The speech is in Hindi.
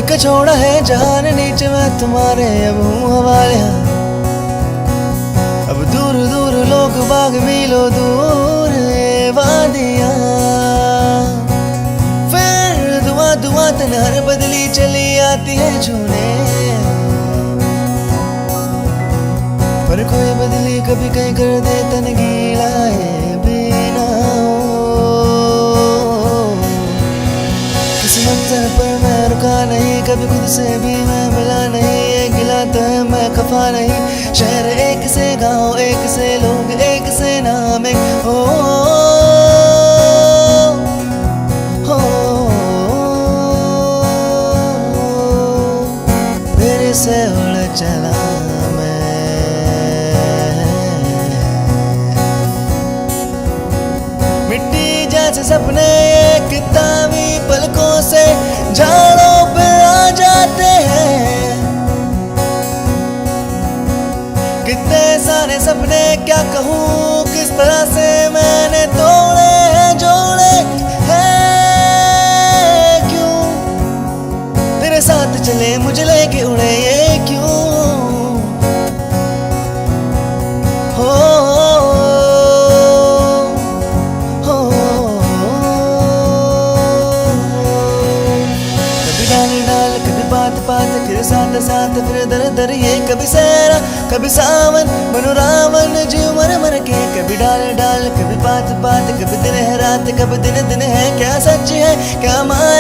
के छोड़ा है जान नीचे मैं तुम्हारे अब हूँ हवाले अब दूर दूर लोग बाग मीलों दूर ये वादियाँ फिर दुआ दुआ तन्हार बदली चली आती है छूने पर कोई बदली कभी कहीं कर दे तन गीला है बिना किसी मंजर पर मैं रुका नहीं कभी खुद से भी मैं मिला नहीं ये गिला तो है मैं खफा नहीं शहर एक से गांव एक से लोग एक से नाम एक हो फिर से उड़ चला जैसे सपने ये किताबी पलकों से झाड़ों पे आ जाते हैं कितने सारे सपने क्या कहूँ किस तरह से मैंने तोड़े हैं जोड़े हैं क्यों तेरे साथ चले मुझे लेके उड़े ये क्यों बात फिर साथ साथ फिर दर दर ये कभी सहरा कभी सावन बनो रावण जीव मर मर के कभी डाल डाल कभी बात बात कभी दिन है रात कभी दिन दिन है क्या सच है क्या माया